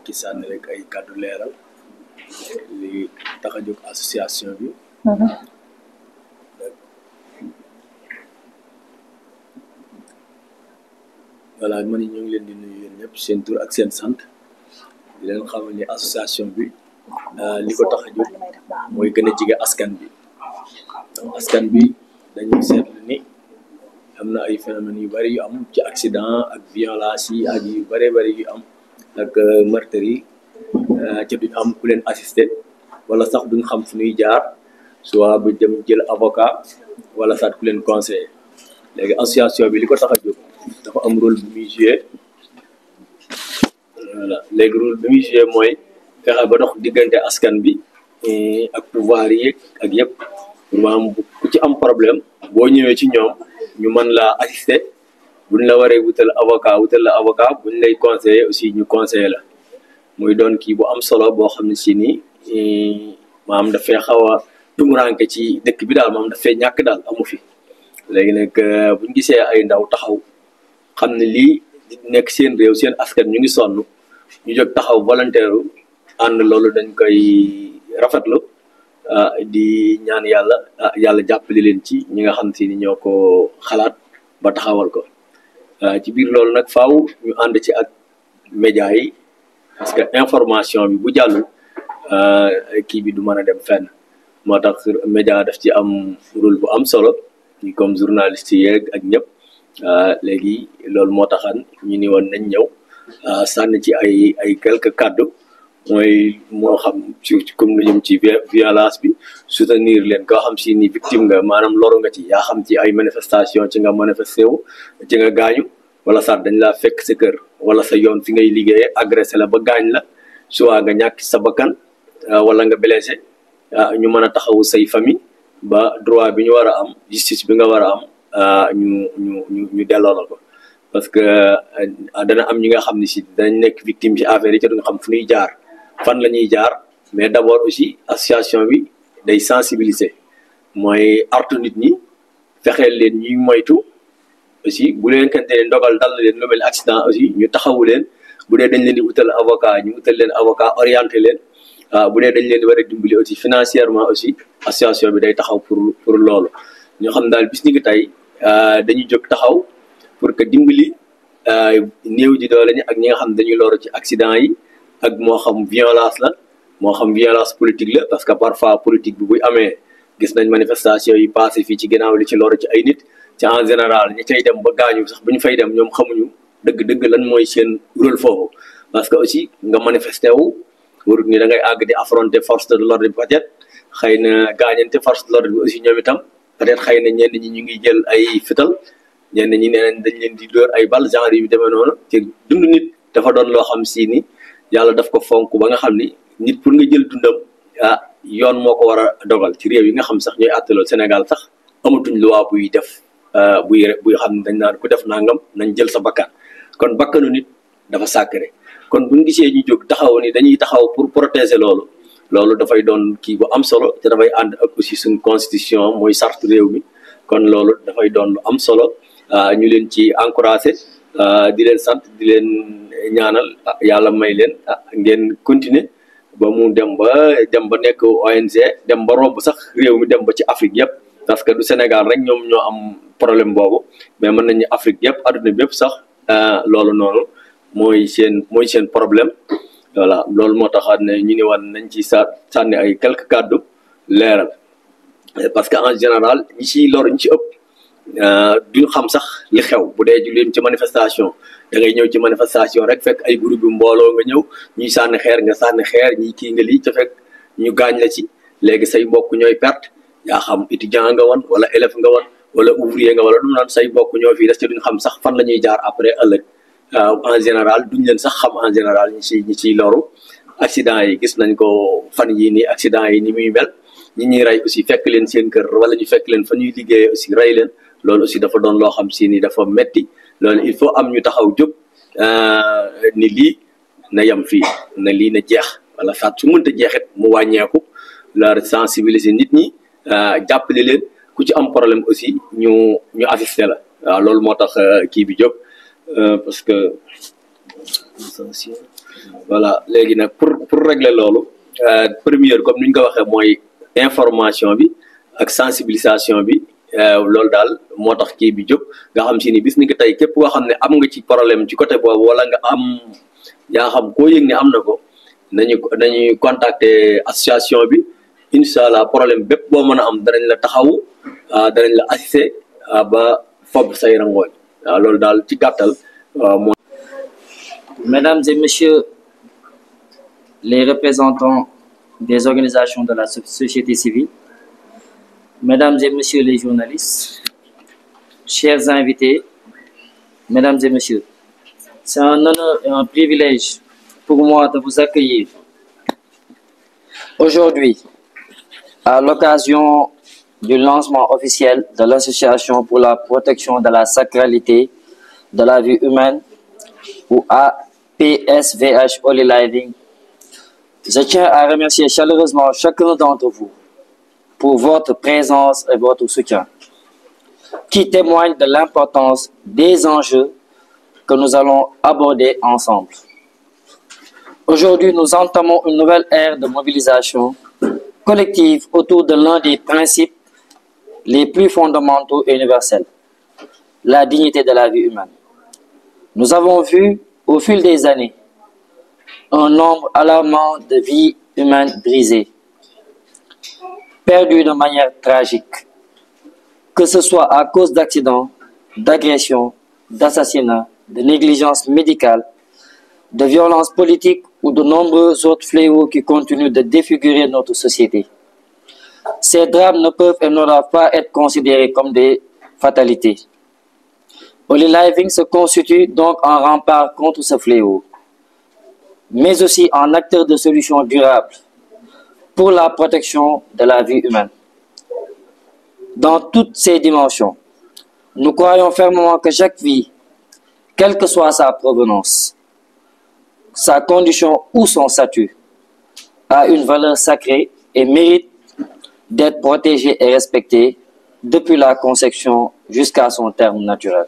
ci sànni rek ay kàddu leeral li tax a jóg association bi. voilà man ñu ngi leen di nuyu yéen ñëpp seen tur ak seen sant di leen xamal ni association bi li ko tax a jóg mooy gën a jege askan bi askan bi dañuy seetlu ni am na ay phénomènes yu bari yu am ci accident ak violence yi ak yu bari yu am ak meurtre yi ca duñ am ku leen assister wala sax duñ xam fu ñuy jaar soit bu dem jël avocat wala sax ku leen conseiller léegi association bi li ko tax a jóg dafa am rôle bu muy joué voilà léegi rôle bi muy joué mooy fexe ba dox diggante askan bi ak pouvoir yi ak yëpp pour maanaam ku ci am problème boo ñëwee ci ñoom ñu mën laa assister buñ la waree wutal la avocat buñ lay conseiller aussi ñu conseiller la muy doon kii bu am solo boo xam ne si nii maanaam dafay xaw a tumuranke ci dëkk bi daal maanaam dafay ñàkk daal amu fi léegi nag buñ gisee ay ndaw taxaw xam ne lii nekk seen réew seen askan ñu ngi sonn ñu jóg taxaw volontaire ànd loolu dañ koy rafetlu di ñaan yàlla jàppale leen ci ñi nga xam te ni ñoo ko xalaat ba taxawal ko ci biir loolu nag faaw ñu ànd ci ak média yi parce que information bi bu jàllul kii bi du mën a dem fenn moo tax média daf ci am rôle bu am solo ñi comme journaliste yeeg ak ñëpp léegi loolu moo taxan ñu ni woon nañ ñëw sànni ci ay quelques kàddu mooy moo xam ci comme lu jëm ci violence bi soutenir leen koo xam si ni victime nga maanaam loru nga ci yaa xam ci ay manifestation ci nga manifesté wu ci nga gaañu wala sax dañ laa fekk sa kër wala sa yoon fi ngay liggéeyee agressé la ba gaañ la soit nga ñàkk sa bakkan wala nga blessé ñu mën a taxawu say famille ba droit bi ñu war a am justice bi nga war a am ñu delloo la ko parce que dana am ñi nga xam ne si dañ nekk victime ci affaire yi te duñ xam fu ñuy jaar fan la ñuy jaar mais d'abord aussi association bi day sensibiliser mooy artu nit ñi fexeel leen ñuy moytu aussi bu leen kante ndogal dal na leen lu mel accident aussi ñu taxawu leen bu dee dañ leen di utal avocat ñu utal leen avocat orienté leen bu dee dañ leen di war a dimbali aussi financièrement aussi association bi day taxaw pour loolu ñoo xam daal bis ni ki tey dañuy jóg taxaw pour que dimbali néew ji doole ñi ak ñi nga xam dañuy loru ci accident yi ak moo xam violence la moo xam violence politique la parce que parfois politique bi buy amee gis nañ manifestation yi passé fii ci ginnaaw li ci loru ci ay nit ci en général ñi cay dem ba gaañu sax bu ñu fay dem ñoom xamuñu dëgg lan mooy seen rôle foofu parce que aussi nga manifesté wu warut ni da ngay àgg di affronter force de l'ordre bi peut-être xëy na gaañante force de l'ordre bi aussi ñoom itam peut-être xëy na ñenn ñi ñu ngi jël ay fital ñenn ñi nee nañ dañ leen di dóor ay bal genre yu demee noonu ci dund nit dafa doon loo xam si ni yàlla daf ko fonk ba nga xam ni nit pour nga jël dundam yoon moo ko war a dogal ci réew yi nga xam sax ñooy àttaloo Sénégal sax amatuñ loi buy def buy xam ne dañ naan ku def nangam nañ jël sa bakkan kon bakkanu nit dafa sacré kon buñ gisee ñu jóg taxaw ni dañuy taxaw pour protéger loolu dafay doon kii bu am solo te dafay ànd ak aussi suñ constitution mooy charte réew mi kon loolu dafay doon lu am solo ñu leen ci encouragé di leen sant di leen ñaanal yàlla may leen ngeen continuer ba mu dem ba nekk ONG dem ba romb sax réew mi dem ba ci Afrique yëpp parce que du Sénégal rek ñoom ñoo am problème boobu mais mën nañu Afrique yëpp adduna bi yëpp sax loolu noonu mooy seen problème voilà loolu moo taxaat ne ñu ni wan nañ ci sànni ay quelques kàddu leeral parce que en général ñi ciy lor ñi ci ëpp duñu xam sax li xew bu dee ju leen ci manifestation da ngay ñëw ci manifestation rek fekk ay groupe bi mbooloo nga ñëw ñuy sànni xeer nga sànni xeer ñi kii nga lii ca fekk ñu gaañ la ci léegi say mbokk ñooy perte yaa xam étudiant nga woon wala élève nga woon wala ouvrier nga wala du naan say mbokk ñoo fii des ci duñ xam sax fan la ñuy jaar après ëllëg en général duñ leen sax xam en général ñi ciy loru accident yi gis nañ ko fan yii nii accident yi ni muy mel ñi ñuy rey aussi fekk leen seen kër wala ñu fekk leen fa ñuy liggéeyee aussi rey leen loolu aussi dafa doon loo xam si ni dafa metti loolu il faut am ñu taxaw jóg ni lii na yem fii na lii na jeex wala sax su mënta jeexit mu wàññeeku la sensibiliser nit ñi jàppale leen ku ci am problème aussi ñu assister la waaw loolu moo tax kii bi jóg parce que voilà léegi nag pour régler loolu première comme ni ñu ko waxee mooy information bi ak sensibilisation bi loolu daal moo tax kii bi jóg nga xam si ni bis ni ko tey képp koo xam ne am nga ci problème ci côté boobu wala nga am yaa xam koo yëg ne am na ko nañuy contacter association bi incha allah problème bépp boo mën a am danañ la taxawu danañ la assister ba fob say rangooñ waaw loolu daal ci gàttal moo. Mesdames et messieurs les représentants des organisations de la société civile, mesdames et messieurs les journalistes, chers invités, mesdames et messieurs, c'est un honneur et un privilège pour moi de vous accueillir aujourd'hui à l'occasion du lancement officiel de l'Association pour la protection de la sacralité de la vie humaine ou APSVH Holy Living. Je tiens à remercier chaleureusement chacun d'entre vous pour votre présence et votre soutien, qui témoignent de l'importance des enjeux que nous allons aborder ensemble. Aujourd'hui, nous entamons une nouvelle ère de mobilisation collective autour de l'un des principes les plus fondamentaux et universels, la dignité de la vie humaine. Nous avons vu au fil des années un nombre alarmant de vies humaines brisées, perdues de manière tragique, que ce soit à cause d'accidents, d'agressions, d'assassinats, de négligence médicale, de violences politiques ou de nombreux autres fléaux qui continuent de défigurer notre société. Ces drames ne peuvent et ne doivent pas être considérés comme des fatalités. Holy Living se constitue donc en rempart contre ce fléau, mais aussi en acteur de solutions durables pour la protection de la vie humaine. Dans toutes ses dimensions, nous croyons fermement que chaque vie, quelle que soit sa provenance, sa condition ou son statut, a une valeur sacrée et mérite d'être protégée et respectée depuis la conception jusqu'à son terme naturel.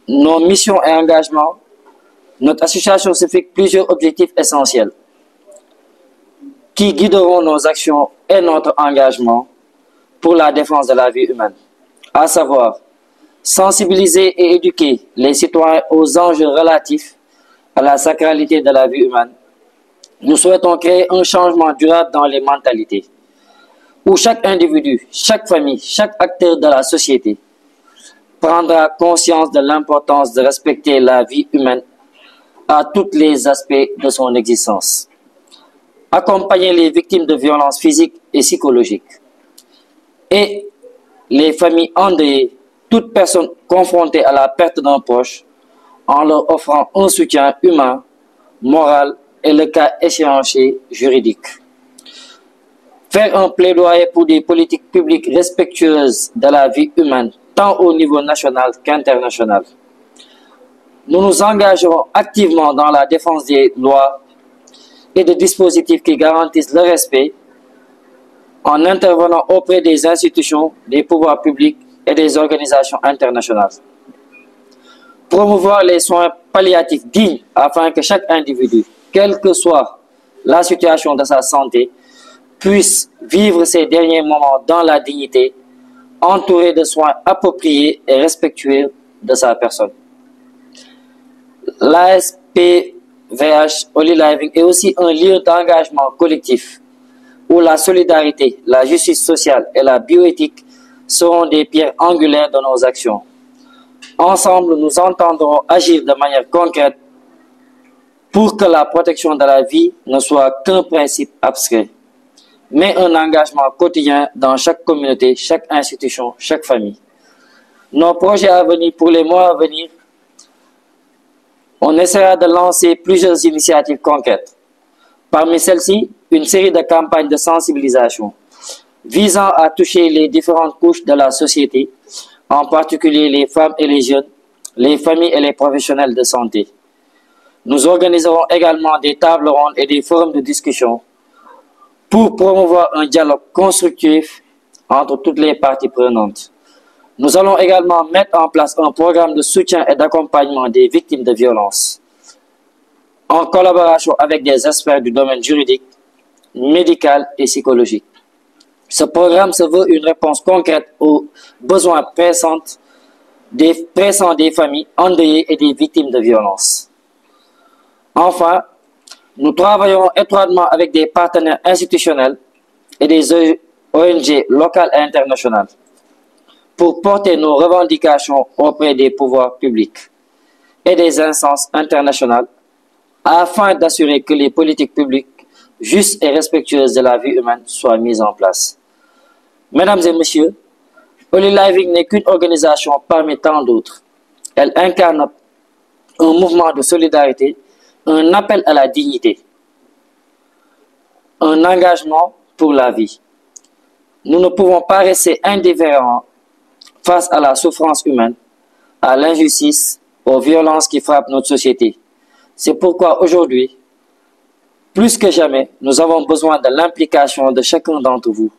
Nos missions et engagements, notre association se fixe plusieurs objectifs essentiels qui guideront nos actions et notre engagement pour la défense de la vie humaine, à savoir sensibiliser et éduquer les citoyens aux enjeux relatifs à la sacralité de la vie humaine. Nous souhaitons créer un changement durable dans les mentalités, où chaque individu, chaque famille, chaque acteur de la société prendra conscience de l'importance de respecter la vie humaine à tous les aspects de son existence. Accompagner les victimes de violences physiques et psychologiques et les familles endeuillées, toute personne confrontée à la perte d'un proche, en leur offrant un soutien humain, moral et le cas échéancier juridique. Faire un plaidoyer pour des politiques publiques respectueuses de la vie humaine, tant au niveau national qu'international. Nous nous engagerons activement dans la défense des lois et des dispositifs qui garantissent le respect en intervenant auprès des institutions, des pouvoirs publics et des organisations internationales. Promouvoir les soins palliatifs dignes afin que chaque individu, quelle que soit la situation de sa santé, puisse vivre ses derniers moments dans la dignité, entouré de soins appropriés et respectueux de sa personne. L'ASPVH Holy Living est aussi un lieu d'engagement collectif où la solidarité, la justice sociale et la bioéthique seront des pierres angulaires de nos actions. Ensemble, nous entendrons agir de manière concrète pour que la protection de la vie ne soit qu'un principe abstrait, mais un engagement quotidien dans chaque communauté, chaque institution, chaque famille. Nos projets à venir pour les mois à venir, on essaiera de lancer plusieurs initiatives concrètes. Parmi celles-ci, une série de campagnes de sensibilisation visant à toucher les différentes couches de la société, en particulier les femmes et les jeunes, les familles et les professionnels de santé. Nous organiserons également des tables rondes et des forums de discussion pour promouvoir un dialogue constructif entre toutes les parties prenantes. Nous allons également mettre en place un programme de soutien et d'accompagnement des victimes de violences, en collaboration avec des experts du domaine juridique, médical et psychologique. Ce programme se veut une réponse concrète aux besoins pressants des familles endeuillées et des victimes de violences. Enfin, nous travaillons étroitement avec des partenaires institutionnels et des ONG locales et internationales pour porter nos revendications auprès des pouvoirs publics et des instances internationales afin d'assurer que les politiques publiques justes et respectueuses de la vie humaine soient mises en place. Mesdames et messieurs, Holy Living n'est qu'une organisation parmi tant d'autres. Elle incarne un mouvement de solidarité, un appel à la dignité, un engagement pour la vie. Nous ne pouvons pas rester indifférents face à la souffrance humaine, à l'injustice, aux violences qui frappent notre société. C'est pourquoi aujourd'hui, plus que jamais, nous avons besoin de l'implication de chacun d'entre vous.